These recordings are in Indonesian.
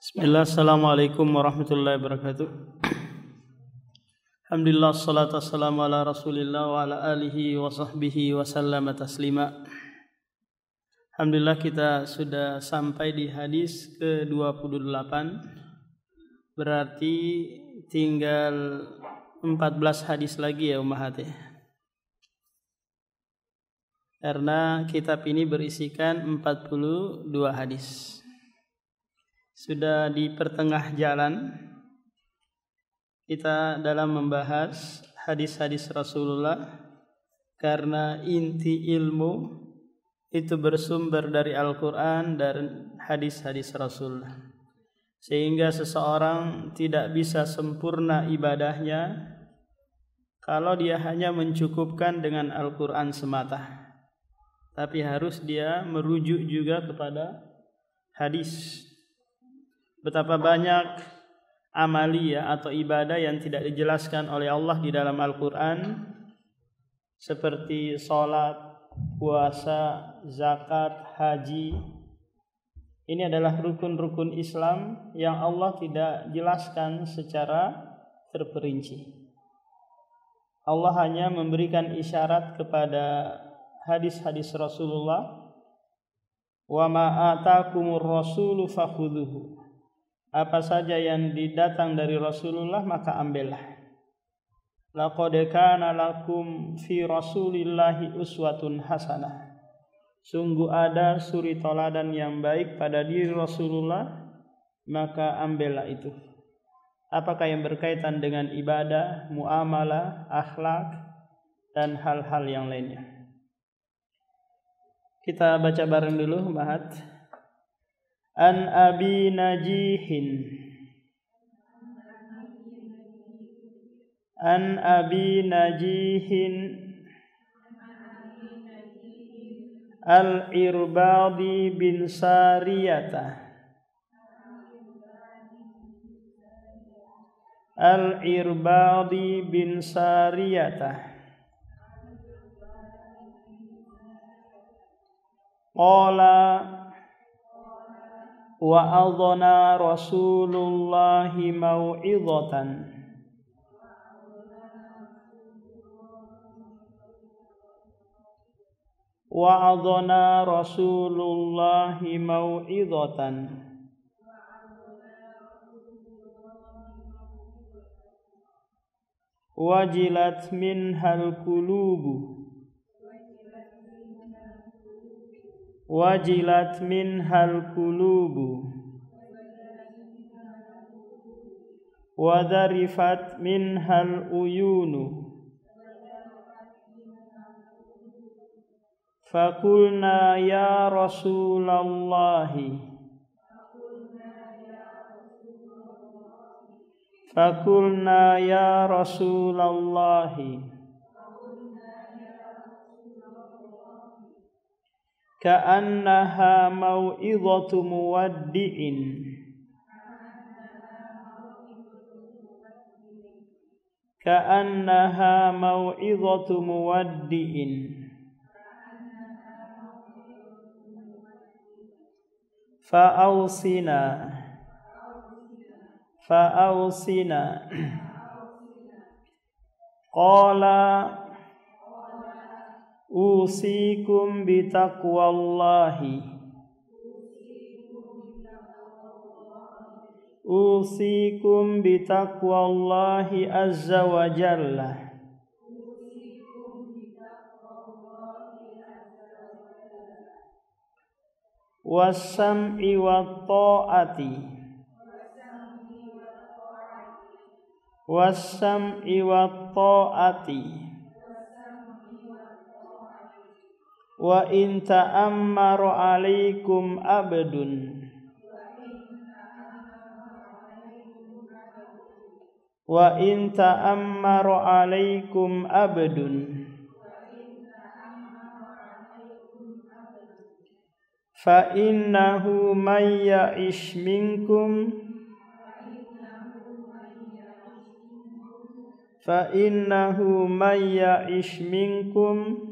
Bismillah, assalamualaikum warahmatullahi wabarakatuh. Alhamdulillah, salatu wassalamu ala rasulillah wa ala alihi wa sahbihi wa sallama taslima. Alhamdulillah, kita sudah sampai di hadis ke-28. Berarti tinggal 14 hadis lagi ya ummahat ya. Karena kitab ini berisikan 42 hadis. Sudah di pertengah jalan kita dalam membahas hadis-hadis Rasulullah, karena inti ilmu itu bersumber dari Al-Quran dan hadis-hadis Rasulullah, sehingga seseorang tidak bisa sempurna ibadahnya kalau dia hanya mencukupkan dengan Al-Quran semata, tapi harus dia merujuk juga kepada hadis. Betapa banyak amalia atau ibadah yang tidak dijelaskan oleh Allah di dalam Al-Quran, seperti sholat, puasa, zakat, haji. Ini adalah rukun-rukun Islam yang Allah tidak jelaskan secara terperinci. Allah hanya memberikan isyarat kepada hadis-hadis Rasulullah, wa ma atakumur rasulu fakhudhuhu. Apa saja yang didatang dari Rasulullah maka ambillah. Laqad kana lakum fi Rasulillahi uswatun hasanah. Sungguh ada suri teladan yang baik pada diri Rasulullah, maka ambillah itu. Apakah yang berkaitan dengan ibadah, muamalah, akhlak, dan hal-hal yang lainnya. Kita baca bareng dulu, Mahat. An Abi Najihin An Abi Najihin Al-Irbadi bin Sariyata Al-Irbadi bin Sariyata Qala wa adhana Rasulullahi mau'izatan wa adhana Rasulullahi mau'izatan wajilat minhal qulubu wajilat minhal qulubu wa dharifat minhal uyunu fakulna ya Rasulallahi fakulna ya Rasulallahi ka'annaha mau'izatu muwaddi'in ka'annaha mau'izatu muwaddi'in fa'awsina qala usikum bitaqwallahi usikum bitaqwallahi azza wa jalla wassam'i wat ta'ati wassam'i wat ta'ati wa in ta'ammaru alaikum abdun wa in ta'ammaru alaikum abdun fa innahu may ya'ish minkum fa innahu may ya'ish minkum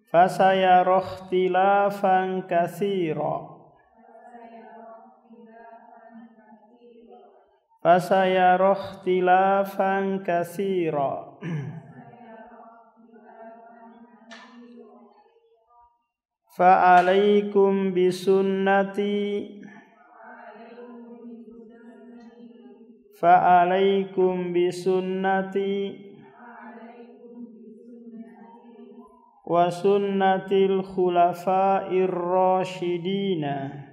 fasayara ikhtilafan katsira fasayara ikhtilafan katsira fa'alaikum bisunnati fa'alaikum bisunnati wa sunnatil khulafa'ir rasyidina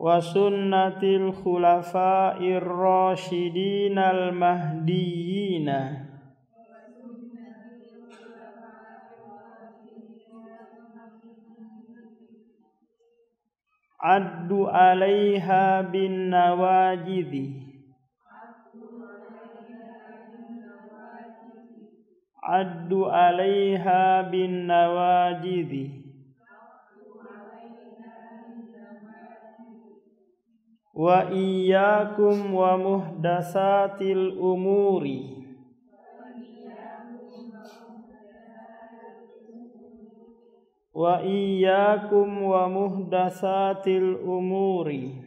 wa sunnatil khulafa'ir rasyidinal mahdiyina addu 'alaiha bin nawajidhi addu 'alaiha bin nawajidhi wa iyyakum wa muhdatsatil umuri wa iyyakum wa muhdatsatil umuri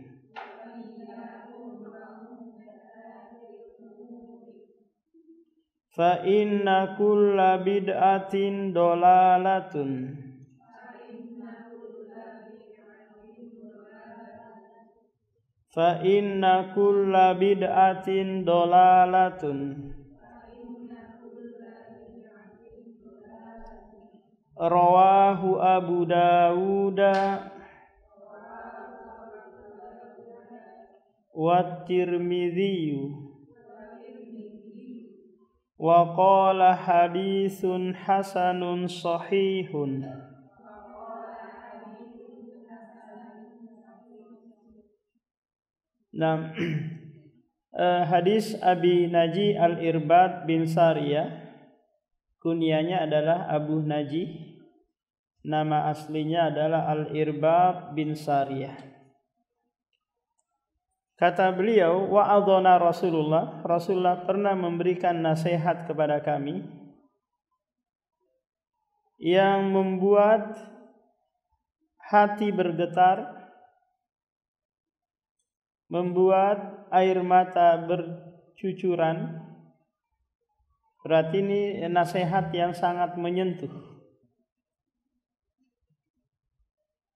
fa inna kulla bid'atin dolalatun fa inna kulla bid'atin dolalatun rawahu Abu Dawud wa Tirmidzi wa qala haditsun hasanun sahihun. Nah, hadis Abi Naji Al-Irbad bin Sariyah, kunyanya adalah Abu Naji, nama aslinya adalah Al-Irbad bin Sariyah. Kata beliau, wa'adhana Rasulullah pernah memberikan nasihat kepada kami yang membuat hati bergetar, membuat air mata bercucuran. Berarti ini nasihat yang sangat menyentuh.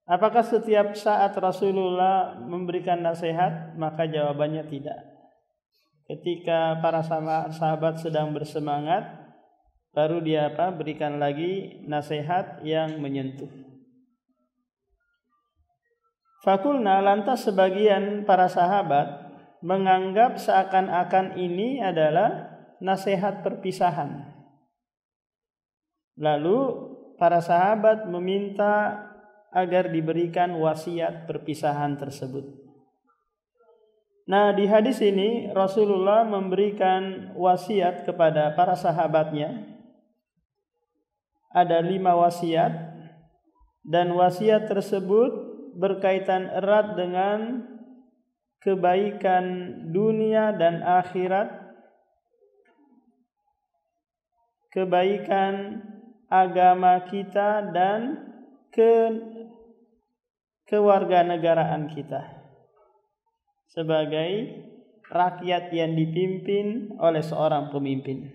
Apakah setiap saat Rasulullah memberikan nasihat? Maka jawabannya tidak. Ketika para sahabat sedang bersemangat, baru dia berikan lagi nasihat yang menyentuh. Fakulna, lantas sebagian para sahabat menganggap seakan-akan ini adalah nasihat perpisahan. Lalu para sahabat meminta agar diberikan wasiat perpisahan tersebut. Nah, di hadis ini Rasulullah memberikan wasiat kepada para sahabatnya. Ada 5 wasiat, dan wasiat tersebut berkaitan erat dengan kebaikan dunia dan akhirat, kebaikan agama kita, dan kewarganegaraan kita sebagai rakyat yang dipimpin oleh seorang pemimpin.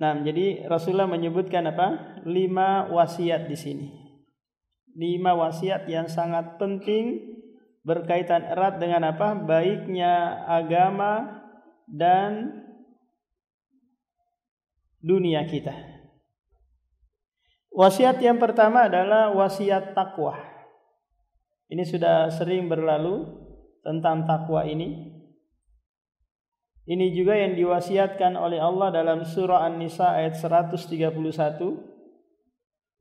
Nah, jadi Rasulullah menyebutkan 5 wasiat di sini. 5 wasiat yang sangat penting, berkaitan erat dengan baiknya agama dan dunia kita. Wasiat yang pertama adalah wasiat takwa. Ini sudah sering berlalu tentang takwa ini. Ini juga yang diwasiatkan oleh Allah dalam surah An-Nisa ayat 131.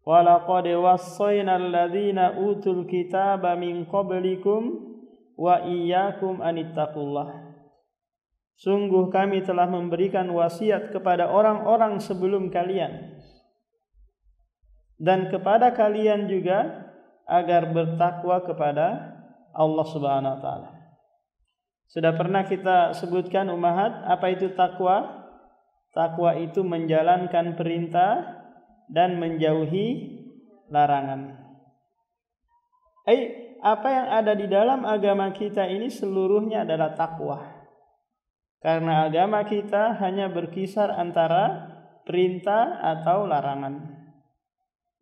Wa laqad wassayna alladhina utul kitaba min qablikum wa iyyakum anittaqullah. Sungguh kami telah memberikan wasiat kepada orang-orang sebelum kalian dan kepada kalian juga agar bertakwa kepada Allah Subhanahu wa taala. Sudah pernah kita sebutkan ummahat, apa itu takwa? Takwa itu menjalankan perintah dan menjauhi larangan. Apa yang ada di dalam agama kita ini seluruhnya adalah takwa. Karena agama kita hanya berkisar antara perintah atau larangan.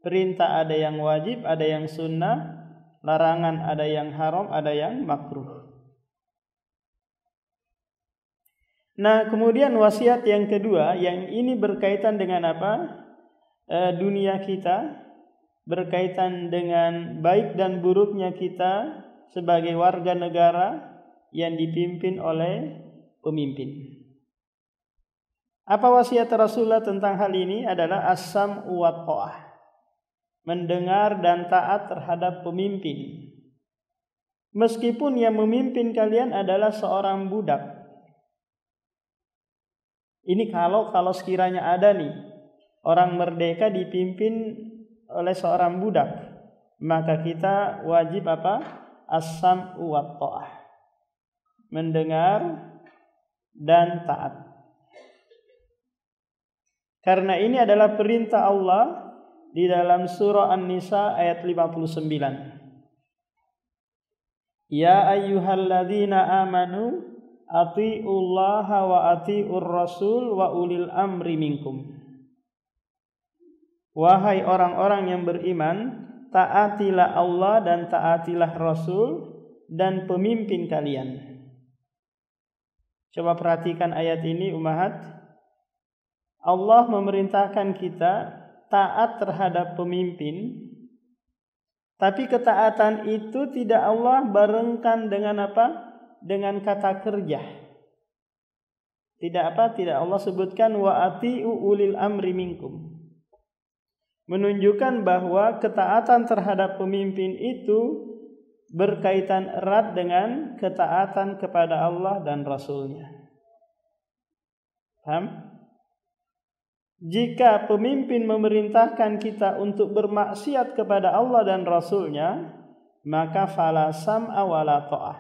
Perintah ada yang wajib, ada yang sunnah, larangan ada yang haram, ada yang makruh. Nah, kemudian wasiat yang kedua, yang ini berkaitan dengan apa? Dunia kita, berkaitan dengan baik dan buruknya kita sebagai warga negara yang dipimpin oleh pemimpin. Apa wasiat Rasulullah tentang hal ini? Adalah as-sam'u wa tha'ah, mendengar dan taat terhadap pemimpin. Meskipun yang memimpin kalian adalah seorang budak. Ini kalau sekiranya ada nih orang merdeka dipimpin oleh seorang budak, maka kita wajib apa? As-sam'u wa tha'ah, mendengar dan taat. Karena ini adalah perintah Allah di dalam surah An-Nisa ayat 59. Ya ayyuhalladzina amanu atiullaha wa atiur rasul wa ulil amri minkum. Wahai orang-orang yang beriman, taatilah Allah dan taatilah Rasul dan pemimpin kalian. Coba perhatikan ayat ini ummahat. Allah memerintahkan kita taat terhadap pemimpin, tapi ketaatan itu tidak Allah barengkan dengan apa? Dengan kata kerja. Tidak Allah sebutkan wa atiu ulil amri minkum. Menunjukkan bahwa ketaatan terhadap pemimpin itu berkaitan erat dengan ketaatan kepada Allah dan Rasulnya. Paham? Jika pemimpin memerintahkan kita untuk bermaksiat kepada Allah dan Rasulnya, maka fala sam'a wala ta'ah,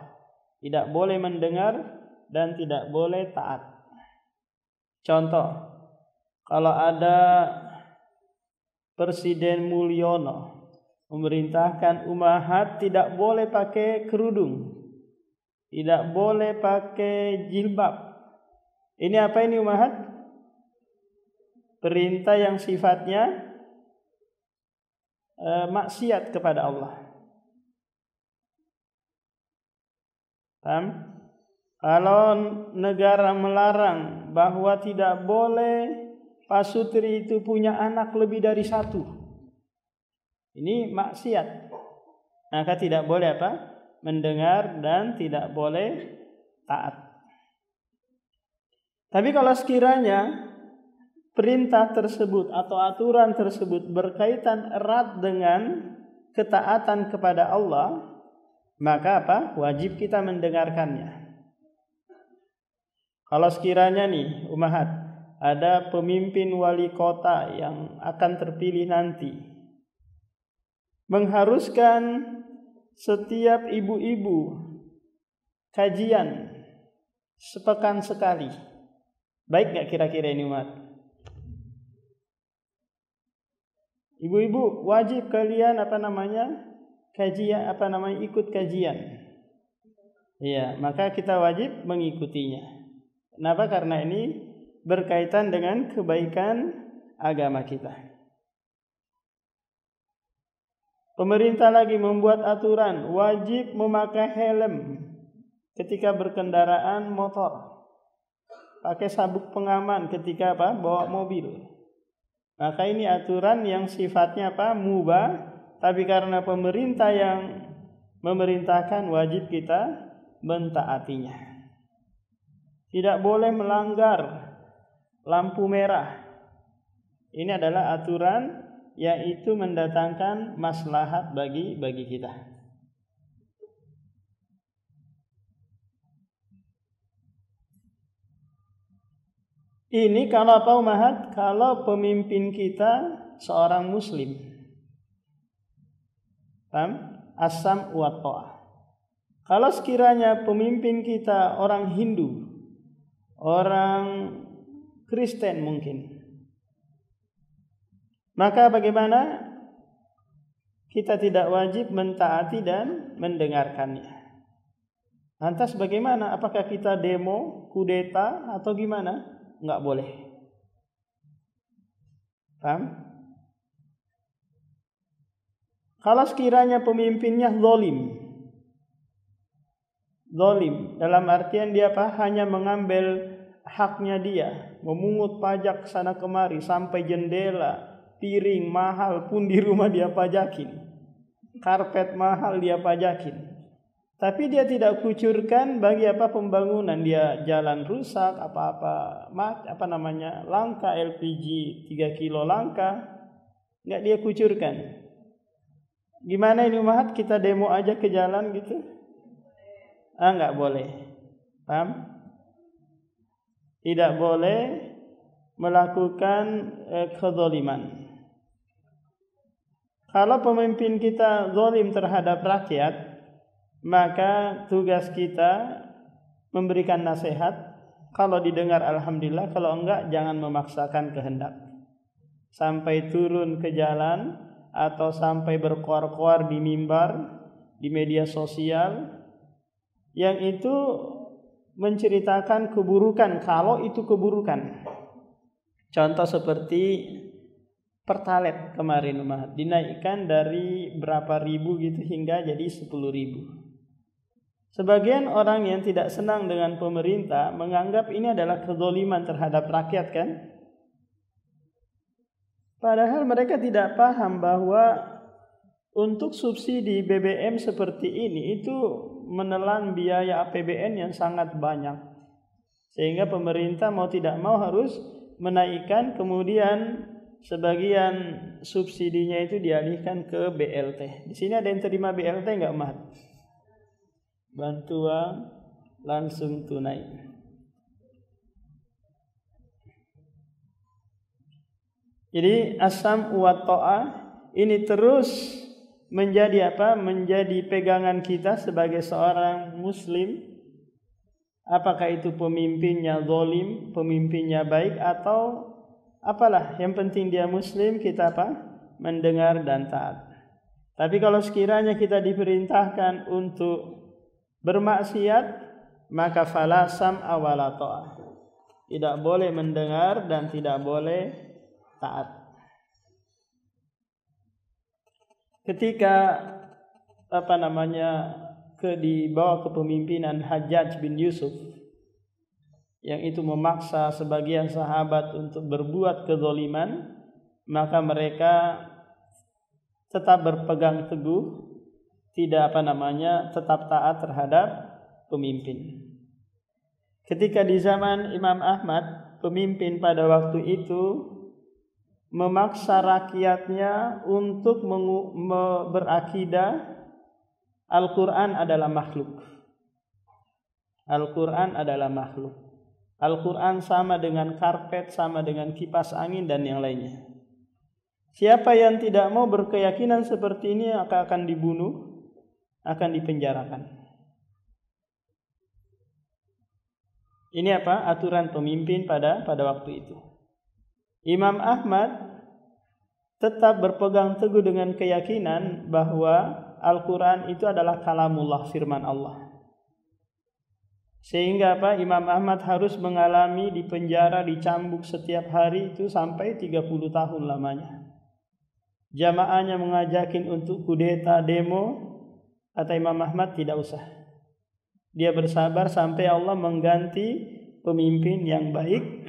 tidak boleh mendengar dan tidak boleh taat. Contoh, kalau ada Presiden Mulyono memerintahkan ummahat tidak boleh pakai kerudung, tidak boleh pakai jilbab. Ini apa ini ummahat? Perintah yang sifatnya maksiat kepada Allah. Paham? Kalau negara melarang bahwa tidak boleh pasutri itu punya anak lebih dari satu, ini maksiat. Maka tidak boleh apa? Mendengar dan tidak boleh taat. Tapi kalau sekiranya perintah tersebut atau aturan tersebut berkaitan erat dengan ketaatan kepada Allah, maka apa? Wajib kita mendengarkannya. Kalau sekiranya nih ummahat, ada pemimpin wali kota yang akan terpilih nanti, mengharuskan setiap ibu-ibu kajian sepekan sekali, baik gak kira-kira ini umat? Ibu-ibu wajib kalian kajian ikut kajian. Iya, maka kita wajib mengikutinya. Kenapa? Karena ini berkaitan dengan kebaikan agama kita. Pemerintah lagi membuat aturan wajib memakai helm ketika berkendaraan motor, pakai sabuk pengaman ketika bawa mobil. Maka ini aturan yang sifatnya mubah, tapi karena pemerintah yang memerintahkan wajib kita mentaatinya. Tidak boleh melanggar lampu merah. Ini adalah aturan yang itu mendatangkan maslahat bagi kita. Ini kalau apa ummahat? Kalau pemimpin kita seorang muslim. Paham? As-sam' wa tha'ah. Kalau sekiranya pemimpin kita orang Hindu, orang Kristen mungkin, maka bagaimana? Kita tidak wajib mentaati dan mendengarkannya. Lantas bagaimana? Apakah kita demo, kudeta atau gimana? Enggak boleh. Paham? Kalau sekiranya pemimpinnya zalim dalam artian dia hanya mengambil haknya dia, memungut pajak sana kemari sampai jendela, piring mahal pun di rumah dia pajakin, karpet mahal dia pajakin. Tapi dia tidak kucurkan bagi pembangunan, dia jalan rusak langka LPG 3 kilo langka, enggak dia kucurkan. Gimana ini umat, kita demo aja ke jalan gitu? Enggak boleh. Paham? Tidak boleh melakukan kezaliman. Kalau pemimpin kita zalim terhadap rakyat, maka tugas kita memberikan nasihat. Kalau didengar alhamdulillah, kalau enggak jangan memaksakan kehendak. Sampai turun ke jalan atau sampai berkoar-koar di mimbar, di media sosial, yang itu menceritakan keburukan kalau itu keburukan. Contoh seperti Pertalite kemarin dinaikkan dari berapa ribu gitu hingga jadi 10.000. Sebagian orang yang tidak senang dengan pemerintah menganggap ini adalah kezaliman terhadap rakyat kan? Padahal mereka tidak paham bahwa untuk subsidi BBM seperti ini itu menelan biaya APBN yang sangat banyak. Sehingga pemerintah mau tidak mau harus menaikkan, kemudian sebagian subsidinya itu dialihkan ke BLT. Di sini ada yang terima BLT enggak, Mat? Bantuan langsung tunai. Jadi asam wa ta'ah ini terus menjadi menjadi pegangan kita sebagai seorang muslim. Apakah itu pemimpinnya zalim, pemimpinnya baik atau apalah, yang penting dia muslim, kita mendengar dan taat. Tapi kalau sekiranya kita diperintahkan untuk bermaksiat, maka fala sam'a wala ta'ah. Tidak boleh mendengar dan tidak boleh taat. Ketika dibawa kepemimpinan Hajjaj bin Yusuf, yang itu memaksa sebagian sahabat untuk berbuat kezaliman, maka mereka tetap berpegang teguh, tidak tetap taat terhadap pemimpin. Ketika di zaman Imam Ahmad, pemimpin pada waktu itu memaksa rakyatnya untuk berakidah Al-Quran adalah makhluk. Al-Quran adalah makhluk. Al-Quran sama dengan karpet, sama dengan kipas angin dan yang lainnya. Siapa yang tidak mau berkeyakinan seperti ini akan dibunuh, akan dipenjarakan. Ini aturan pemimpin pada waktu itu. Imam Ahmad tetap berpegang teguh dengan keyakinan bahwa Al-Quran itu adalah kalamullah, firman Allah. Sehingga Imam Ahmad harus mengalami di penjara, dicambuk setiap hari itu sampai 30 tahun lamanya. Jamaahnya mengajakin untuk kudeta, demo, kata Imam Ahmad tidak usah. Dia bersabar sampai Allah mengganti pemimpin yang baik,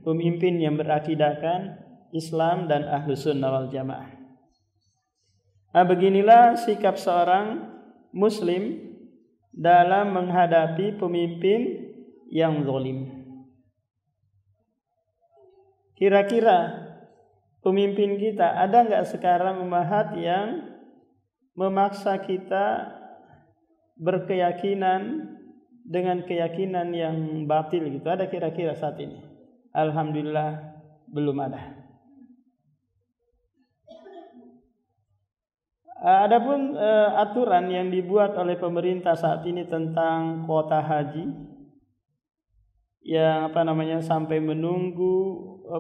pemimpin yang berakidahkan Islam dan Ahlus Sunnah wal Jamaah. Beginilah sikap seorang muslim dalam menghadapi pemimpin yang zalim. Kira-kira pemimpin kita ada enggak sekarang umat yang memaksa kita berkeyakinan dengan keyakinan yang batil gitu? Ada kira-kira saat ini? Alhamdulillah belum ada. Adapun aturan yang dibuat oleh pemerintah saat ini tentang kuota haji yang sampai menunggu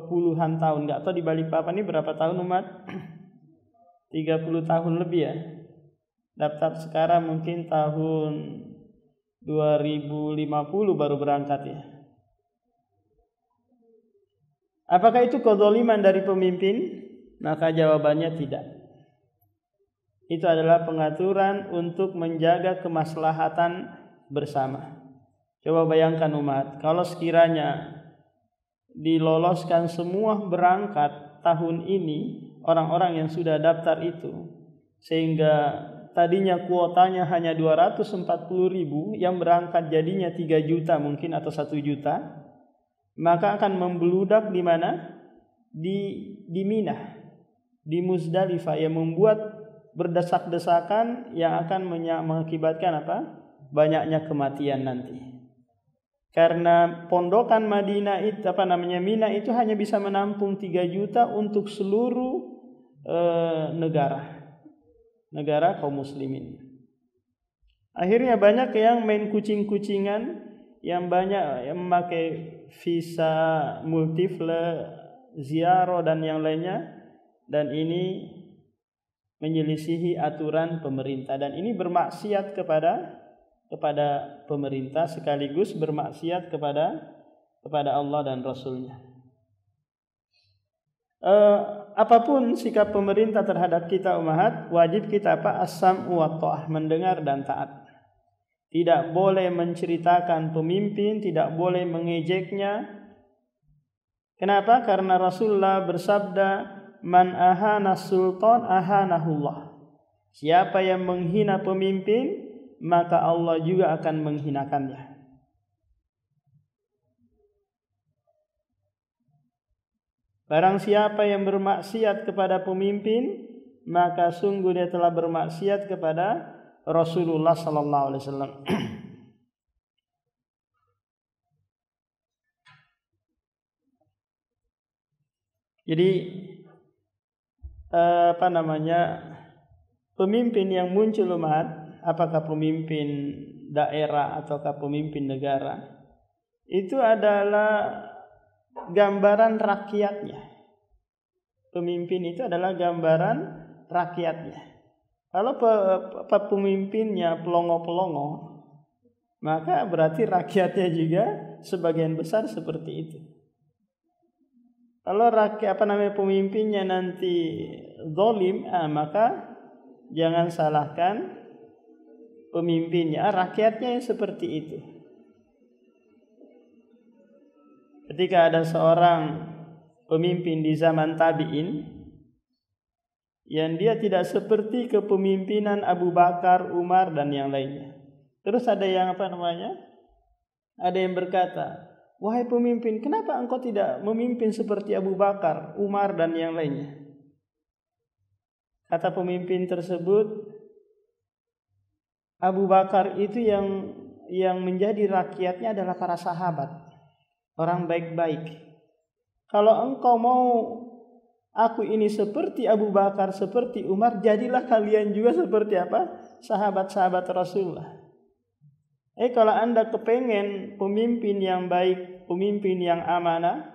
puluhan tahun, nggak tahu di Balikpapan ini berapa tahun umat? 30 tahun lebih ya. Daftar sekarang mungkin tahun 2050 baru berangkat ya. Apakah itu kezaliman dari pemimpin? Maka jawabannya tidak. Itu adalah pengaturan untuk menjaga kemaslahatan bersama. Coba bayangkan umat, kalau sekiranya diloloskan semua berangkat tahun ini orang-orang yang sudah daftar itu, sehingga tadinya kuotanya hanya 240.000, yang berangkat jadinya 3 juta mungkin atau 1 juta, maka akan membludak di mana? Di Mina, di Muzdalifah, yang membuat berdesak-desakan yang akan mengakibatkan banyaknya kematian nanti. Karena pondokan Madinah itu Mina itu hanya bisa menampung 3 juta untuk seluruh negara kaum muslimin. Akhirnya banyak yang main kucing-kucingan, yang banyak yang memakai visa multiple, ziarah dan yang lainnya, dan ini menyelisihi aturan pemerintah, dan ini bermaksiat kepada pemerintah sekaligus bermaksiat kepada Allah dan Rasul-Nya. Apapun sikap pemerintah terhadap kita umat, wajib kita as-sam'u wa ta'ah, mendengar dan taat. Tidak boleh menceritakan pemimpin, tidak boleh mengejeknya. Kenapa? Karena Rasulullah bersabda, man ahana sultan ahanahullah. Siapa yang menghina pemimpin, maka Allah juga akan menghinakannya. Barang siapa yang bermaksiat kepada pemimpin, maka sungguh dia telah bermaksiat kepada Rasulullah sallallahu alaihi wasallam. Jadi pemimpin yang muncul umat, apakah pemimpin daerah ataukah pemimpin negara, itu adalah gambaran rakyatnya. Pemimpin itu adalah gambaran rakyatnya. Kalau pemimpinnya pelongo-pelongo, maka berarti rakyatnya juga sebagian besar seperti itu. Kalau pemimpinnya nanti zalim, maka jangan salahkan pemimpinnya, rakyatnya yang seperti itu. Ketika ada seorang pemimpin di zaman tabi'in yang dia tidak seperti kepemimpinan Abu Bakar, Umar dan yang lainnya. Terus ada yang ada yang berkata, wahai pemimpin, kenapa engkau tidak memimpin seperti Abu Bakar, Umar dan yang lainnya? Kata pemimpin tersebut, Abu Bakar itu yang menjadi rakyatnya adalah para sahabat, orang baik-baik. Kalau engkau mau aku ini seperti Abu Bakar, seperti Umar, jadilah kalian juga seperti sahabat-sahabat Rasulullah. Kalau anda kepengen pemimpin yang baik, pemimpin yang amanah,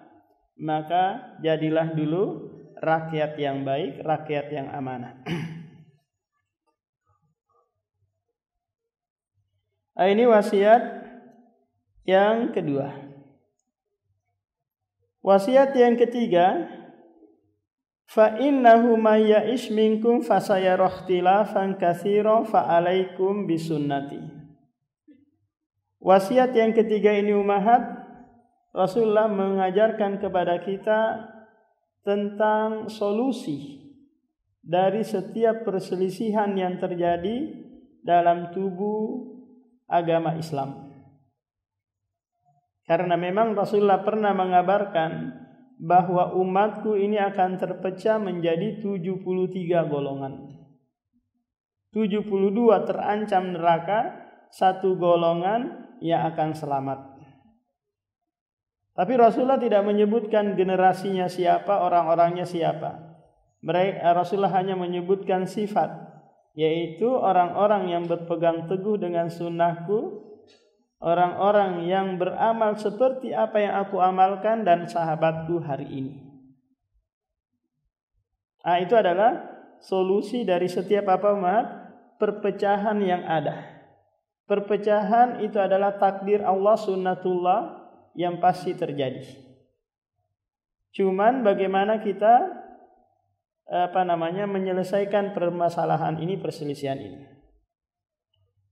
maka jadilah dulu rakyat yang baik, rakyat yang amanah. Ini wasiat yang kedua. Wasiat yang ketiga, fa innahu may ya'ish minkum fasayara ikhtilafan katsiran fa alaikum bisunnati. Wasiat yang ketiga ini umahat, Rasulullah mengajarkan kepada kita tentang solusi dari setiap perselisihan yang terjadi dalam tubuh agama Islam. Karena memang Rasulullah pernah mengabarkan bahwa umatku ini akan terpecah menjadi 73 golongan. 72 terancam neraka, 1 golongan yang akan selamat. Tapi Rasulullah tidak menyebutkan generasinya siapa, orang-orangnya siapa. Rasulullah hanya menyebutkan sifat. yaitu orang-orang yang berpegang teguh dengan sunnahku, orang-orang yang beramal seperti apa yang aku amalkan dan sahabatku hari ini. Itu adalah solusi dari setiap apa umat? Perpecahan yang ada. Perpecahan itu adalah takdir Allah, sunnatullah yang pasti terjadi. Cuman bagaimana kita menyelesaikan permasalahan ini, perselisihan ini.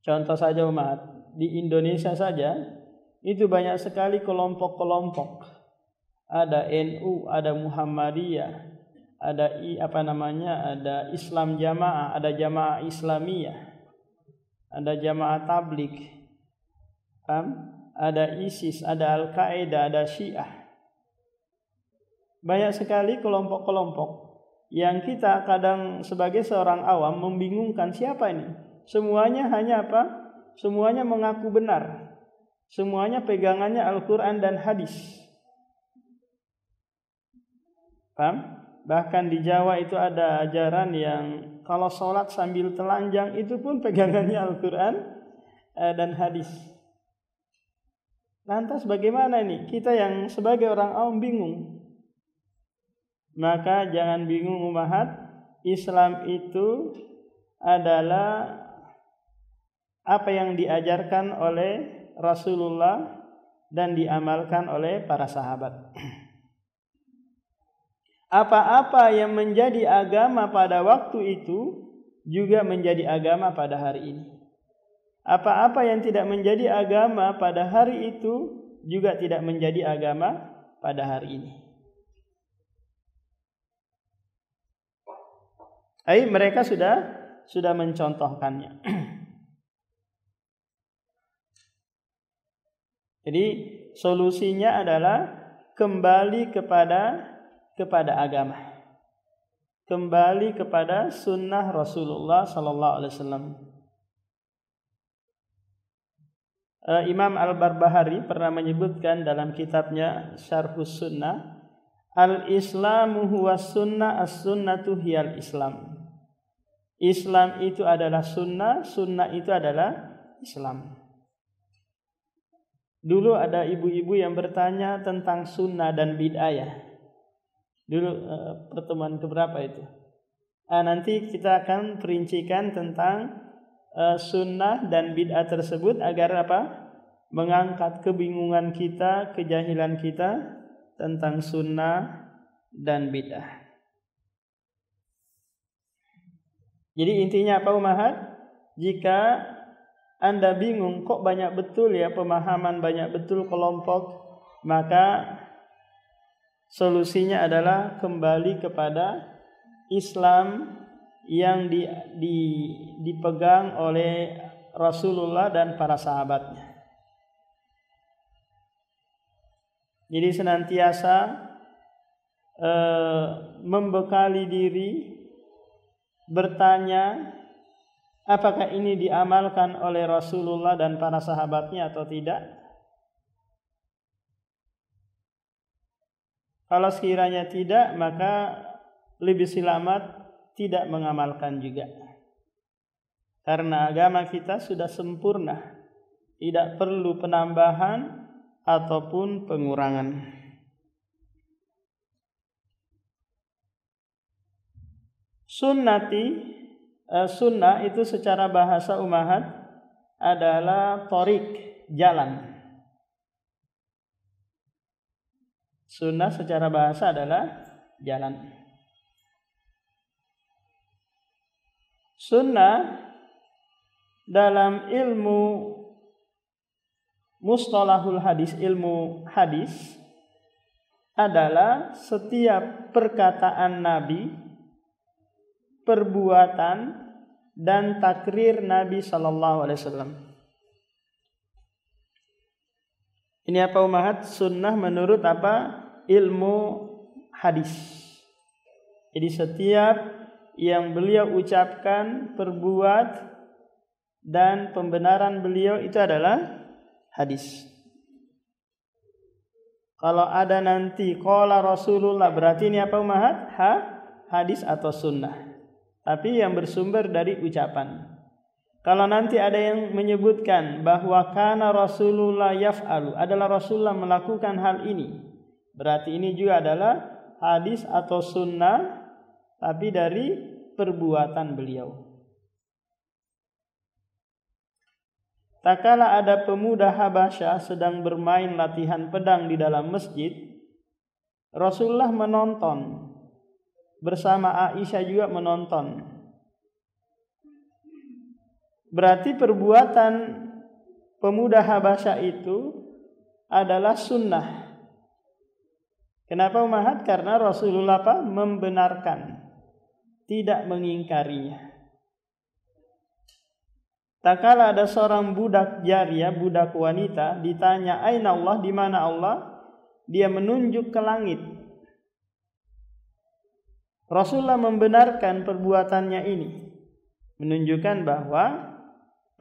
Contoh saja umat, di Indonesia saja itu banyak sekali kelompok-kelompok. Ada NU, ada Muhammadiyah, ada ada Islam Jamaah, ada Jamaah Islamiyah, ada Jamaah Tabligh, ada ISIS, ada Al-Qaeda, ada Syiah. Banyak sekali kelompok-kelompok yang kita kadang sebagai seorang awam membingungkan, siapa ini? Semuanya hanya apa? Semuanya mengaku benar. Semuanya pegangannya Al-Quran dan hadis. Paham? Bahkan di Jawa itu ada ajaran yang kalau sholat sambil telanjang itu pun pegangannya Al-Quran dan hadis. Lantas bagaimana nih? Kita yang sebagai orang awam bingung. Maka jangan bingung umat, Islam itu adalah apa yang diajarkan oleh Rasulullah dan diamalkan oleh para sahabat. Apa-apa yang menjadi agama pada waktu itu juga menjadi agama pada hari ini. Apa-apa yang tidak menjadi agama pada hari itu juga tidak menjadi agama pada hari ini. Mereka sudah mencontohkannya. Jadi solusinya adalah kembali kepada agama, kembali kepada sunnah Rasulullah Sallallahu Alaihi Wasallam. Imam Al-Barbahari pernah menyebutkan dalam kitabnya Syarhus Sunnah, Al-Islamu huwa sunnah, as-sunnatu hiyal Islam. Islam itu adalah sunnah, sunnah itu adalah Islam. Dulu ada ibu-ibu yang bertanya tentang sunnah dan bid'ah ya. Dulu pertemuan keberapa itu? Nanti kita akan perincikan tentang sunnah dan bid'ah tersebut agar apa? Mengangkat kebingungan kita, kejahilan kita tentang sunnah dan bid'ah. Jadi intinya apa umahat? Jika Anda bingung kok banyak betul ya pemahaman, banyak betul kelompok, maka solusinya adalah kembali kepada Islam yang dipegang oleh Rasulullah dan para sahabatnya. Jadi senantiasa membekali diri, bertanya apakah ini diamalkan oleh Rasulullah dan para sahabatnya atau tidak. Kalau sekiranya tidak, maka lebih selamat tidak mengamalkan juga. Karena agama kita sudah sempurna, tidak perlu penambahan ataupun pengurangan. Sunnah itu secara bahasa umahat adalah thoriq, jalan. Sunnah secara bahasa adalah jalan. Sunnah dalam ilmu mustalahul hadis, ilmu hadis adalah setiap perkataan Nabi, perbuatan dan takrir Nabi sallallahu alaihi wasallam. Ini apa umahat? Sunnah menurut apa? Ilmu hadis. Jadi setiap yang beliau ucapkan, perbuat dan pembenaran beliau itu adalah hadis. Kalau ada nanti qala Rasulullah, berarti ini apa umahat? Hadis atau sunnah. tapi yang bersumber dari ucapan. Kalau nanti ada yang menyebutkan bahwa kana Rasulullah yaf'alu, adalah Rasulullah melakukan hal ini, berarti ini juga adalah hadis atau sunnah tapi dari perbuatan beliau. Tak kala ada pemuda Habasyah sedang bermain latihan pedang di dalam masjid, Rasulullah menonton, bersama Aisyah juga menonton. Berarti perbuatan pemuda Habasyah itu adalah sunnah. Kenapa Ummahat? Karena Rasulullah membenarkan, tidak mengingkarinya. Tak kala ada seorang budak jariyah, budak wanita, ditanya, "Aina Allah?" Di mana Allah? Dia menunjuk ke langit. Rasulullah membenarkan perbuatannya ini, menunjukkan bahwa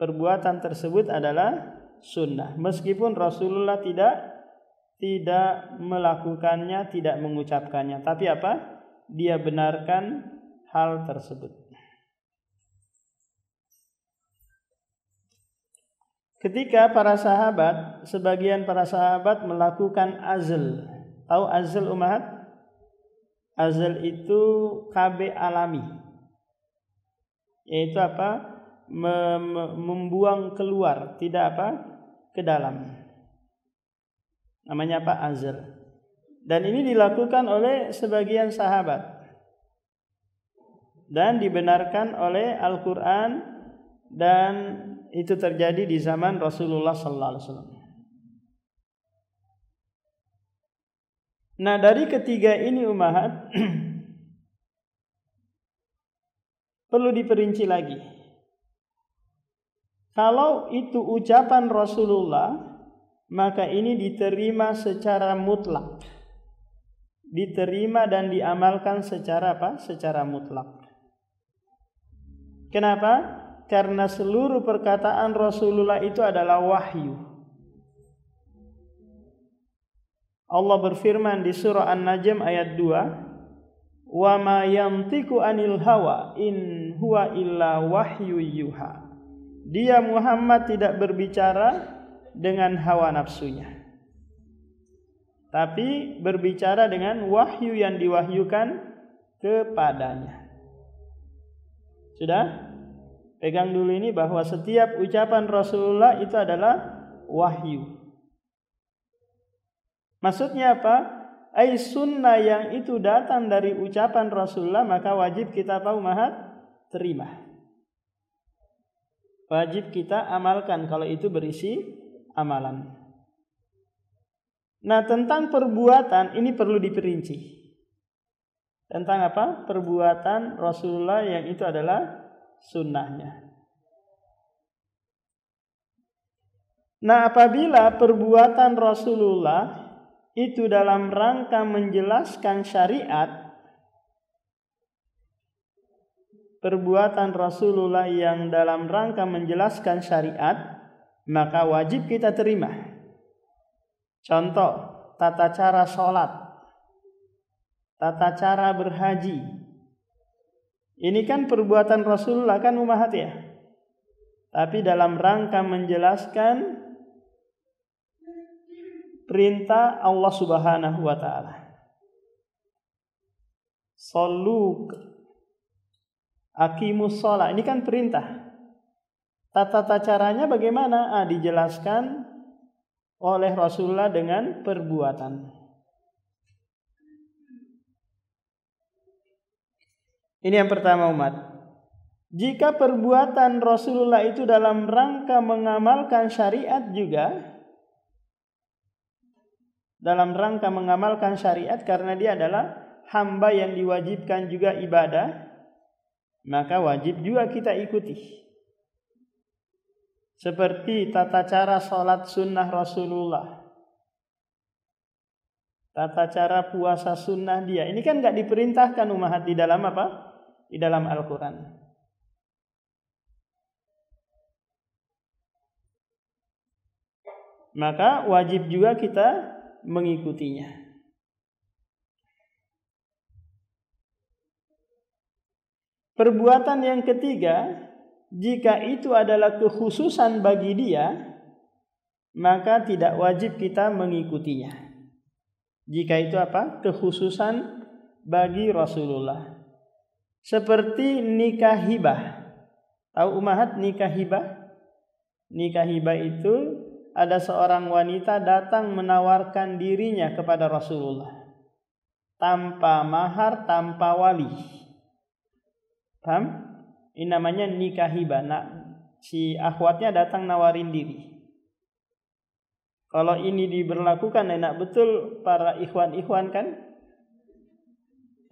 perbuatan tersebut adalah sunnah, meskipun Rasulullah tidak melakukannya, tidak mengucapkannya, tapi dia benarkan hal tersebut. Ketika sebagian para sahabat melakukan azl. Tahu azl Ummahat? Azl itu KB alami, yaitu membuang keluar, tidak ke dalam. Namanya azl. Dan ini dilakukan oleh sebagian sahabat dan dibenarkan oleh Al-Quran, dan itu terjadi di zaman Rasulullah sallallahu alaihi wasallam. Nah, dari ketiga ini Ummahat perlu diperinci lagi. Kalau itu ucapan Rasulullah, maka ini diterima secara mutlak, diterima dan diamalkan secara secara mutlak. Kenapa? Karena seluruh perkataan Rasulullah itu adalah wahyu. Allah berfirman di surah An-Najm ayat 2, "Wa ma yantiqu anil hawa in huwa illa wahyu yuha." Dia Muhammad tidak berbicara dengan hawa nafsunya, tapi berbicara dengan wahyu yang diwahyukan kepadanya. Sudah? Pegang dulu ini bahwa setiap ucapan Rasulullah itu adalah wahyu. Maksudnya apa? Ai sunnah yang itu datang dari ucapan Rasulullah, maka wajib kita Ummahat terima. Wajib kita amalkan kalau itu berisi amalan. Nah, tentang perbuatan ini perlu diperinci. Tentang perbuatan Rasulullah yang itu adalah sunnahnya. Nah, apabila perbuatan Rasulullah itu dalam rangka menjelaskan syariat, perbuatan Rasulullah yang dalam rangka menjelaskan syariat, maka wajib kita terima. Contoh, tata cara sholat, tata cara berhaji. Ini kan perbuatan Rasulullah kan Ummahat ya. Tapi dalam rangka menjelaskan perintah Allah Subhanahu wa taala. Shollu aqimus shalah. Ini kan perintah. Tata caranya bagaimana? Dijelaskan oleh Rasulullah dengan perbuatan. Ini yang pertama umat. Jika perbuatan Rasulullah itu dalam rangka mengamalkan syariat juga, dalam rangka mengamalkan syariat karena dia adalah hamba yang diwajibkan juga ibadah, maka wajib juga kita ikuti. Seperti tata cara sholat sunnah Rasulullah, tata cara puasa sunnah dia. Ini kan gak diperintahkan Ummahat di dalam di dalam Al-Quran. Maka wajib juga kita mengikutinya. Perbuatan yang ketiga, jika itu adalah kekhususan bagi dia, maka tidak wajib kita mengikutinya. Jika itu apa? Kekhususan bagi Rasulullah. Seperti nikah hibah. Tahu ummahat nikah hibah? Nikah hibah itu ada seorang wanita datang menawarkan dirinya kepada Rasulullah tanpa mahar, tanpa wali. Paham? Ini namanya nikah hibah. Nah, si akhwatnya datang nawarin diri. Kalau ini diberlakukan enak betul para ikhwan-ikhwan kan?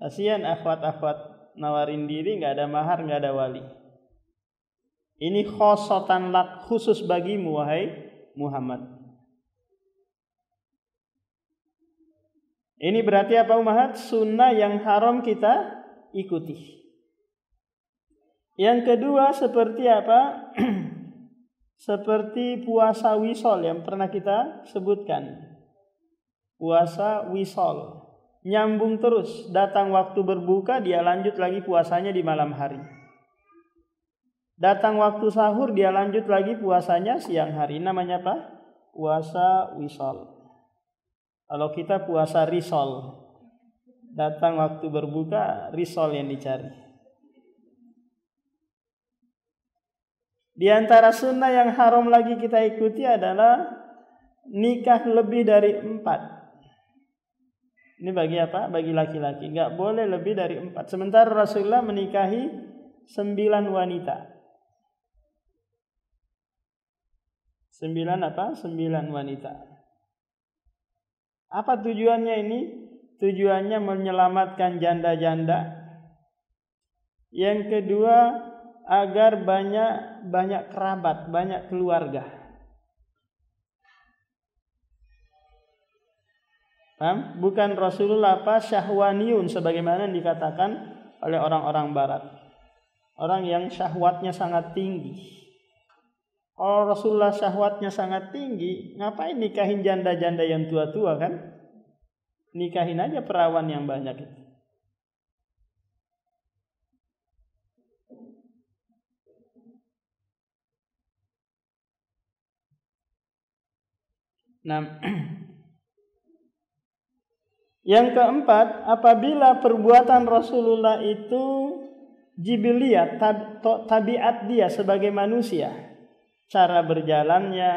Kasihan akhwat-akhwat nawarin diri, nggak ada mahar, nggak ada wali. Ini khosotan lak khusus bagimu wahai Muhammad. Ini berarti apa ummahat? Sunnah yang haram kita ikuti. Yang kedua seperti apa? Seperti puasa wisol yang pernah kita sebutkan. Puasa wisol. Nyambung terus. Datang waktu berbuka, dia lanjut lagi puasanya di malam hari. Datang waktu sahur, dia lanjut lagi puasanya siang hari. Namanya apa? Puasa wisol. Kalau kita puasa risol. Datang waktu berbuka, risol yang dicari. Di antara sunnah yang haram lagi kita ikuti adalah nikah lebih dari 4. Ini bagi apa? Bagi laki-laki. Enggak boleh lebih dari 4. Sementara Rasulullah menikahi 9 wanita. 9 apa? 9 wanita. Apa tujuannya ini? Tujuannya menyelamatkan janda-janda. Yang kedua, agar banyak kerabat, banyak keluarga. Paham? Bukan Rasulullah apa syahwaniun sebagaimana dikatakan oleh orang-orang barat. Orang yang syahwatnya sangat tinggi. Kalau Rasulullah syahwatnya sangat tinggi, ngapain nikahin janda-janda yang tua-tua kan? Nikahin aja perawan yang banyak itu. Nah, yang keempat, apabila perbuatan Rasulullah itu jibiliyah, tabiat dia sebagai manusia, cara berjalannya,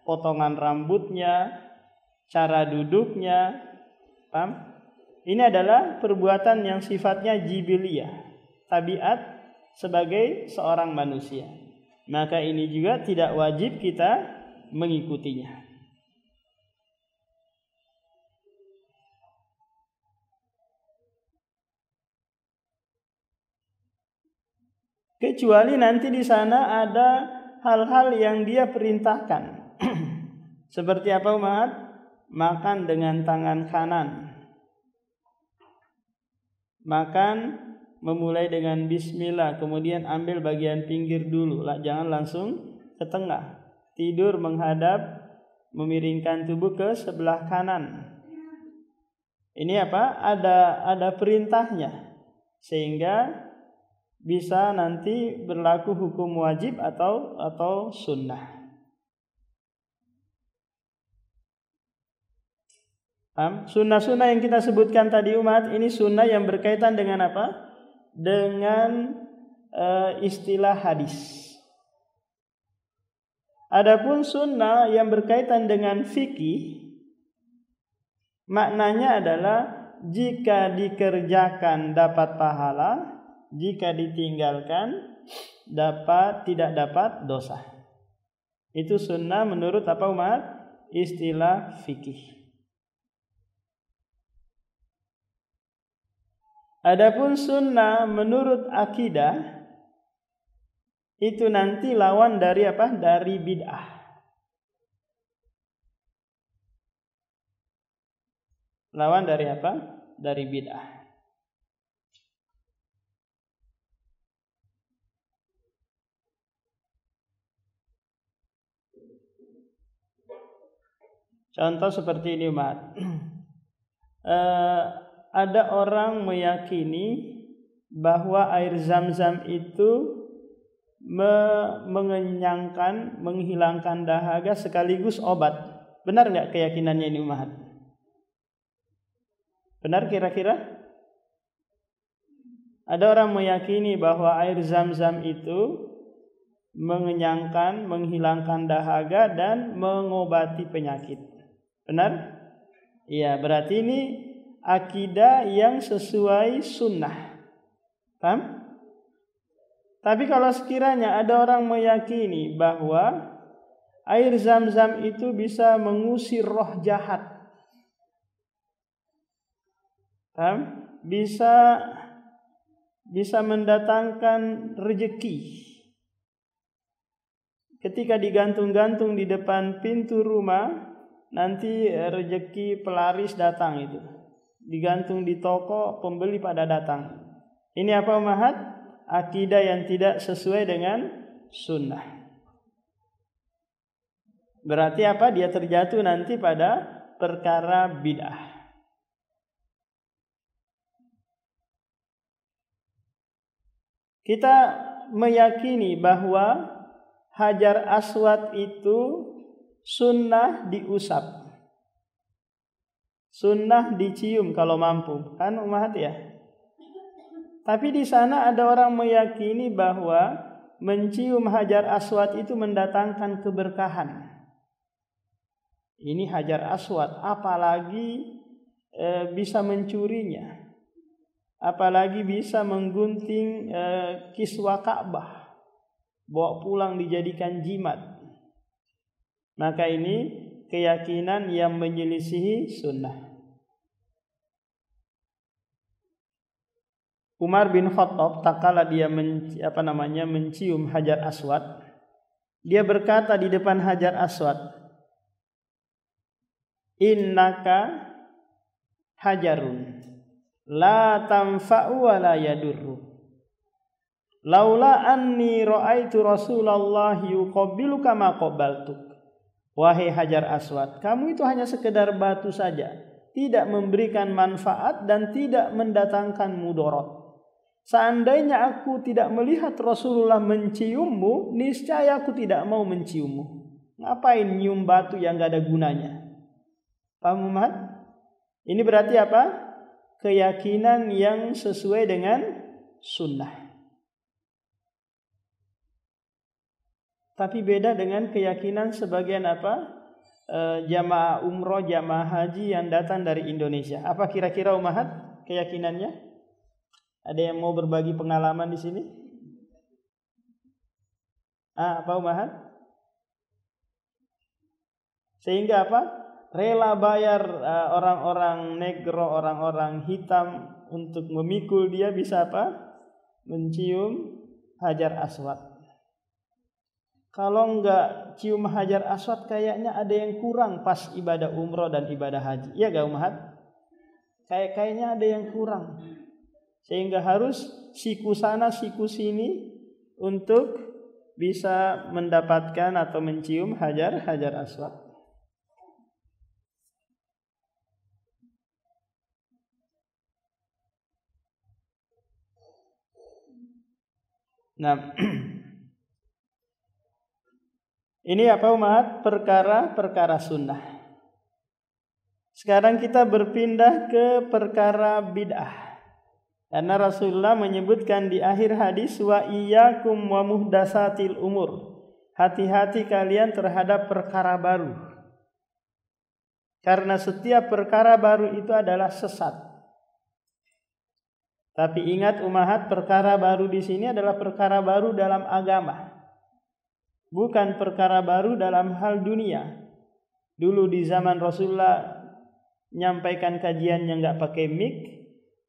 potongan rambutnya, cara duduknya, paham? Ini adalah perbuatan yang sifatnya jibiliyah, tabiat sebagai seorang manusia. Maka ini juga tidak wajib kita mengikutinya. Kecuali nanti di sana ada hal-hal yang dia perintahkan. Seperti apa umat? Makan dengan tangan kanan. Makan memulai dengan bismillah, kemudian ambil bagian pinggir dulu, jangan langsung ke tengah. Tidur menghadap, memiringkan tubuh ke sebelah kanan. Ini apa? Ada perintahnya, sehingga bisa nanti berlaku hukum wajib atau sunnah. Sunnah-sunnah yang kita sebutkan tadi umat, ini sunnah yang berkaitan dengan apa? Dengan istilah hadis. Adapun sunnah yang berkaitan dengan fikih, maknanya adalah jika dikerjakan dapat pahala, jika ditinggalkan tidak dapat dosa. Itu sunnah menurut apa umat? Istilah fikih. Adapun sunnah menurut akidah, itu nanti lawan dari apa? Dari bid'ah. Lawan dari apa? Dari bid'ah. Contoh seperti ini umat. Ada orang meyakini bahwa air Zam-Zam itu mengenyangkan, menghilangkan dahaga sekaligus obat. Benar nggak keyakinannya ini Ummahat? Benar kira-kira? Ada orang meyakini bahwa air Zam-Zam itu mengenyangkan, menghilangkan dahaga dan mengobati penyakit. Benar? Iya, berarti ini akidah yang sesuai sunnah. Paham? Tapi kalau sekiranya ada orang meyakini bahwa air Zam-Zam itu bisa mengusir roh jahat, paham? Bisa mendatangkan rezeki. Ketika digantung-gantung di depan pintu rumah, nanti rezeki pelaris datang itu. Digantung di toko, pembeli pada datang. Ini apa Ummahat? Akidah yang tidak sesuai dengan sunnah. Berarti apa? Dia terjatuh nanti pada perkara bid'ah. Kita meyakini bahwa Hajar Aswad itu sunnah diusap, sunnah dicium kalau mampu, kan Ummahat ya? Tapi di sana ada orang meyakini bahwa mencium Hajar Aswad itu mendatangkan keberkahan. Ini Hajar Aswad, apalagi bisa mencurinya, apalagi bisa menggunting kiswa Ka'bah, bawa pulang dijadikan jimat. Maka ini keyakinan yang menyelisihi sunnah. Umar bin Khattab tatkala dia mencium Hajar Aswad, dia berkata di depan Hajar Aswad, innaka hajarun la tanfa'u wa la yadurru. Laula anni ra'aitu Rasulullah yuqabbiluka ma qabbaltuk. Wahai Hajar Aswad, kamu itu hanya sekedar batu saja, tidak memberikan manfaat dan tidak mendatangkan mudarat. Seandainya aku tidak melihat Rasulullah menciummu, niscaya aku tidak mau menciummu. Ngapain nyium batu yang gak ada gunanya? Paham Ummahat? Ini berarti apa? Keyakinan yang sesuai dengan sunnah. Tapi beda dengan keyakinan sebagian jamaah umroh, jamaah haji yang datang dari Indonesia. Apa kira-kira Ummahat keyakinannya? Ada yang mau berbagi pengalaman di sini? Apa Ummahat? Sehingga apa? Rela bayar orang-orang negro, orang-orang hitam untuk memikul dia bisa apa? Mencium Hajar Aswad. Kalau enggak cium Hajar Aswad kayaknya ada yang kurang pas ibadah umroh dan ibadah haji. Iya gak Ummahat? Kayaknya ada yang kurang. Sehingga harus siku sana siku sini untuk bisa mendapatkan atau mencium Hajar Aswad. Nah, ini apa Ummahat? Perkara sunnah. Sekarang kita berpindah ke perkara bid'ah. Karena Rasulullah menyebutkan di akhir hadis, wa iyyakum wa muhdatsatil umur. Hati-hati kalian terhadap perkara baru. Karena setiap perkara baru itu adalah sesat. Tapi ingat Ummahat, perkara baru di sini adalah perkara baru dalam agama. Bukan perkara baru dalam hal dunia. Dulu di zaman Rasulullah nyampaikan kajiannya enggak pakai mic,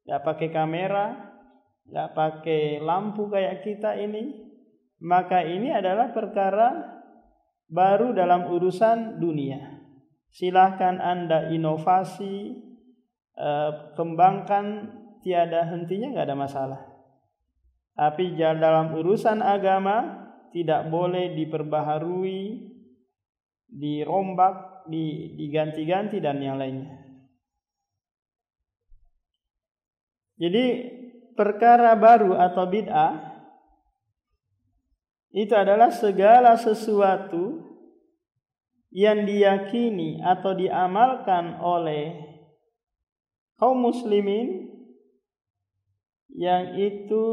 enggak pakai kamera, enggak pakai lampu kayak kita ini. Maka ini adalah perkara baru dalam urusan dunia. Silahkan Anda inovasi, kembangkan, tiada hentinya, enggak ada masalah. Tapi dalam urusan agama tidak boleh diperbaharui, dirombak, diganti-ganti dan yang lainnya. Jadi perkara baru atau bid'ah itu adalah segala sesuatu yang diyakini atau diamalkan oleh kaum muslimin yang itu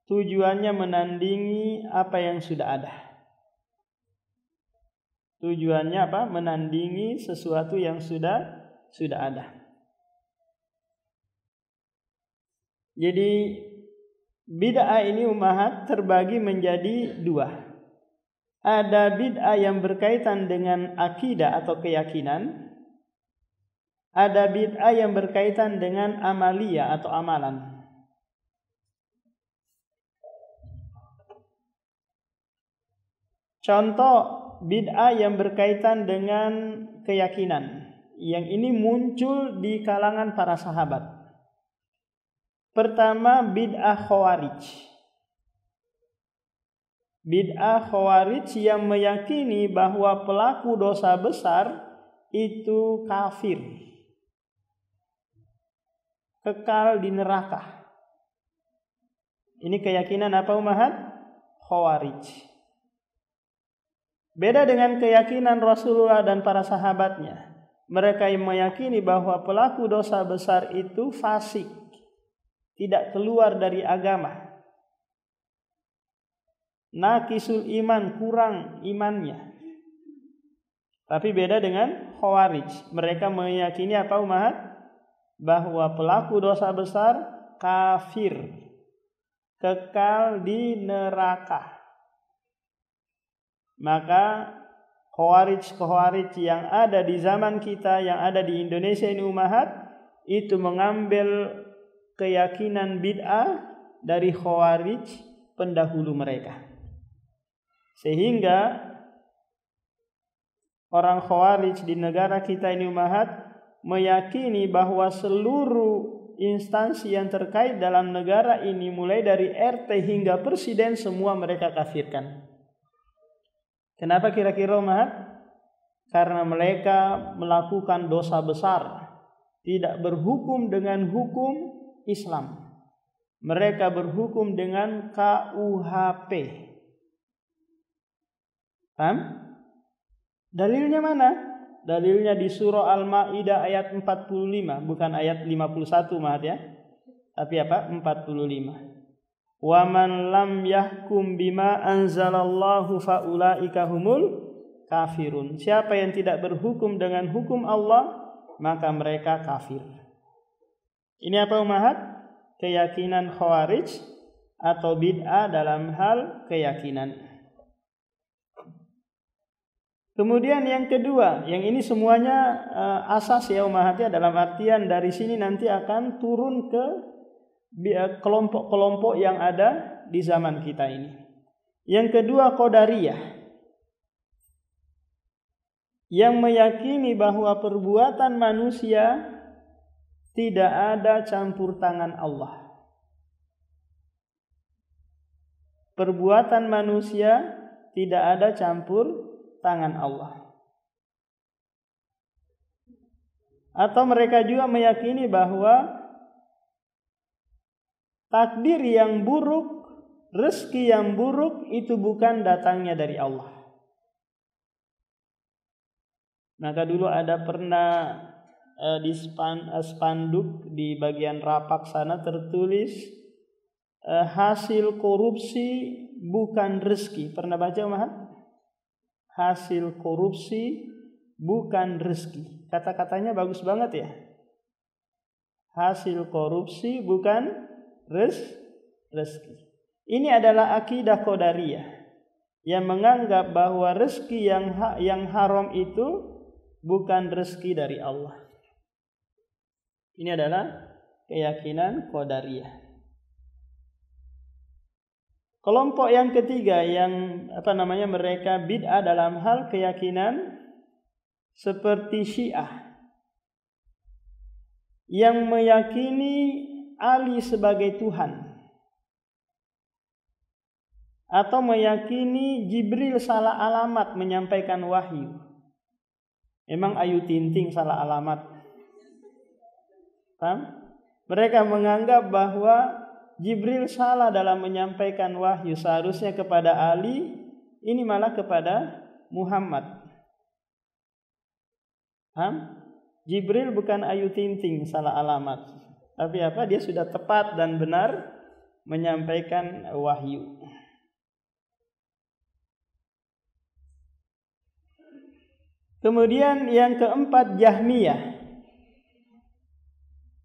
tujuannya menandingi apa yang sudah ada. Tujuannya apa? Menandingi sesuatu yang sudah ada. Jadi bid'ah ini ummahat terbagi menjadi dua. Ada bid'ah yang berkaitan dengan akidah atau keyakinan. Ada bid'ah yang berkaitan dengan amaliyah atau amalan. Contoh bid'ah yang berkaitan dengan keyakinan. Yang ini muncul di kalangan para sahabat. Pertama, bid'ah Khawarij. Bid'ah Khawarij yang meyakini bahwa pelaku dosa besar itu kafir, kekal di neraka. Ini keyakinan apa ummahat? Khawarij. Beda dengan keyakinan Rasulullah dan para sahabatnya. Mereka yang meyakini bahwa pelaku dosa besar itu fasik, tidak keluar dari agama, naqisul iman, kurang imannya. Tapi beda dengan Khawarij. Mereka meyakini apa ummahat? Bahwa pelaku dosa besar kafir, kekal di neraka. Maka Khawarij yang ada di zaman kita, yang ada di Indonesia ini ummahat, itu mengambil keyakinan bid'ah dari Khawarij pendahulu mereka. Sehingga orang Khawarij di negara kita ini ummahat meyakini bahwa seluruh instansi yang terkait dalam negara ini, mulai dari RT hingga presiden, semua mereka kafirkan. Kenapa kira-kira ummahat? Karena mereka melakukan dosa besar, tidak berhukum dengan hukum Islam. Mereka berhukum dengan KUHP. Paham? Dalilnya mana? Dalilnya di surah Al-Maidah ayat 45, bukan ayat 51 ummahat ya. Tapi apa? 45. Wa man lam yahkum bima anzalallahu faulaika humul kafirun. Siapa yang tidak berhukum dengan hukum Allah, maka mereka kafir. Ini apa ummahat? Keyakinan Khawarij atau bid'ah dalam hal keyakinan. Kemudian yang kedua, yang ini semuanya asas ya ummahat ya, dalam artian dari sini nanti akan turun ke kelompok-kelompok yang ada di zaman kita ini. Yang kedua, Qadariyah, yang meyakini bahwa perbuatan manusia tidak ada campur tangan Allah. Perbuatan manusia tidak ada campur tangan Allah. Atau mereka juga meyakini bahwa takdir yang buruk, rezeki yang buruk itu bukan datangnya dari Allah. Maka dulu ada pernah di spanduk di bagian Rapak sana tertulis hasil korupsi bukan rezeki. Pernah baca ummahat? Hasil korupsi bukan rezeki. Kata-katanya bagus banget ya. Hasil korupsi bukan rezeki. Ini adalah akidah Qadariyah yang menganggap bahwa rezeki yang haram itu bukan rezeki dari Allah. Ini adalah keyakinan Qadariyah. Kelompok yang ketiga yang mereka bid'ah dalam hal keyakinan seperti Syiah yang meyakini Ali sebagai Tuhan, atau meyakini Jibril salah alamat menyampaikan wahyu. Emang Ayu Ting Ting salah alamat? Paham? Mereka menganggap bahwa Jibril salah dalam menyampaikan wahyu, seharusnya kepada Ali, ini malah kepada Muhammad. Jibril bukan Ayu Ting Ting salah alamat, tapi dia sudah tepat dan benar menyampaikan wahyu. Kemudian yang keempat, Jahmiyah.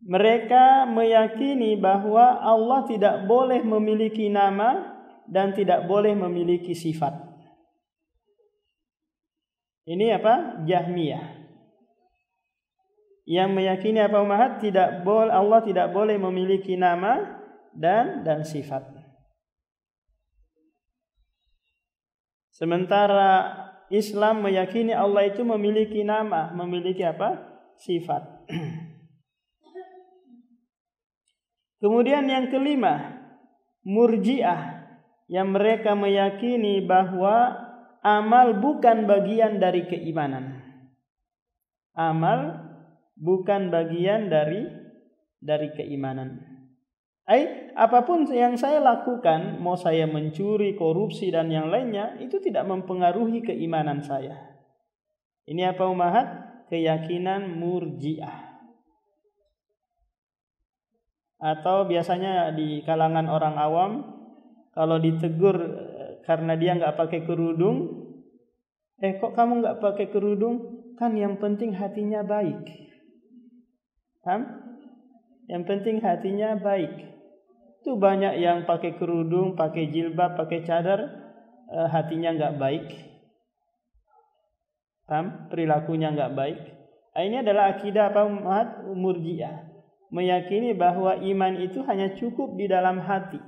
Mereka meyakini bahwa Allah tidak boleh memiliki nama dan tidak boleh memiliki sifat. Ini Jahmiyah. Yang meyakini Muhammad Allah tidak boleh memiliki nama dan sifat. Sementara Islam meyakini Allah itu memiliki nama, memiliki sifat. Kemudian yang kelima, Murji'ah, yang mereka meyakini bahwa amal bukan bagian dari keimanan. Amal bukan bagian dari keimanan. Apapun yang saya lakukan, mau saya mencuri, korupsi dan yang lainnya, itu tidak mempengaruhi keimanan saya. Ini keyakinan Murji'ah. Atau biasanya di kalangan orang awam, kalau ditegur karena dia nggak pakai kerudung, kok kamu nggak pakai kerudung? Kan yang penting hatinya baik. Yang penting hatinya baik. Itu banyak yang pakai kerudung, pakai jilbab, pakai cadar, hatinya nggak baik. Perilakunya nggak baik. Ini adalah akidah Murji'ah. Meyakini bahwa iman itu hanya cukup di dalam hati,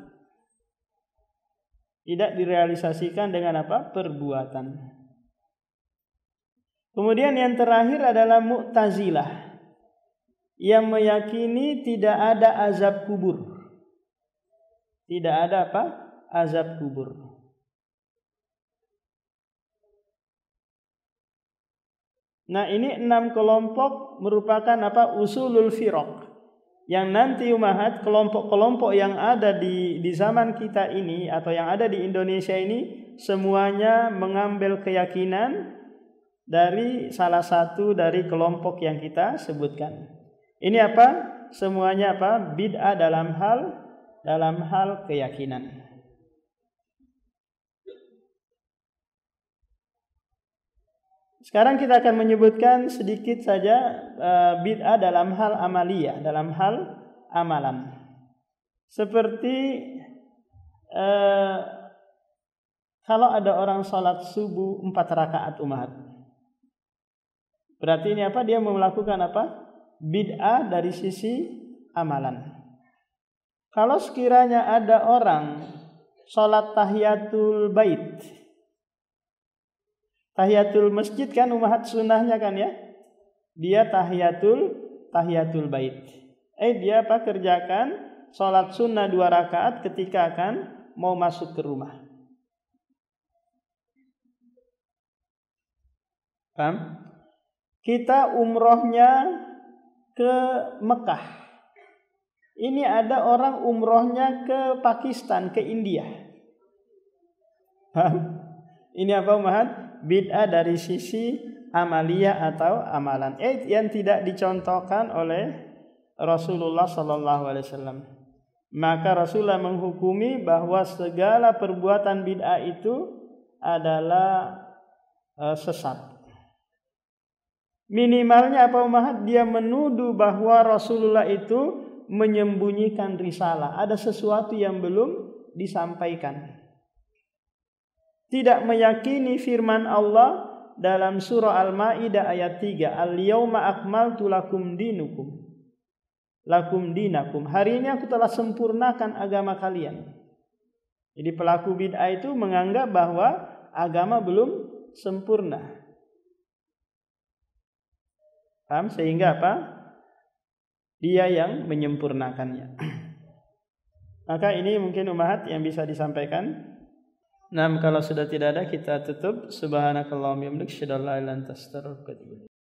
tidak direalisasikan dengan perbuatan. Kemudian yang terakhir adalah Mu'tazilah, yang meyakini tidak ada azab kubur. Tidak ada azab kubur. Nah, ini 6 kelompok merupakan usulul firaq, yang nanti kelompok-kelompok yang ada di zaman kita ini atau yang ada di Indonesia ini semuanya mengambil keyakinan dari salah satu dari kelompok yang kita sebutkan. Ini semuanya bid'ah dalam hal keyakinan. Sekarang kita akan menyebutkan sedikit saja bid'ah dalam hal amaliyah, dalam hal amalan. Seperti kalau ada orang sholat subuh 4 rakaat umat, berarti ini dia melakukan bid'ah dari sisi amalan. Kalau sekiranya ada orang sholat tahiyatul bait, tahiyatul masjid kan umat sunnahnya kan ya, dia tahiyatul bait. Dia kerjakan sholat sunnah 2 rakaat ketika akan mau masuk ke rumah. Paham? Kita umrohnya ke Mekah. Ini ada orang umrohnya ke Pakistan, ke India. Paham? Ini bid'ah dari sisi amaliyah atau amalan. Yang tidak dicontohkan oleh Rasulullah SAW. Maka Rasulullah menghukumi bahwa segala perbuatan bid'ah itu adalah sesat. Minimalnya dia menuduh bahwa Rasulullah itu menyembunyikan risalah. Ada sesuatu yang belum disampaikan. Tidak meyakini firman Allah dalam surah Al-Maidah ayat 3, Al-yauma akmaltu lakum dinakum. Hari ini aku telah sempurnakan agama kalian. Jadi pelaku bid'ah itu menganggap bahwa agama belum sempurna. Paham? Sehingga dia yang menyempurnakannya. Maka ini mungkin umat yang bisa disampaikan. Nah, kalau sudah tidak ada kita tutup. Subhanakallahumma wa bihamdika asyhadu an la ilaha illa anta astaghfiruka wa atubu ilaik.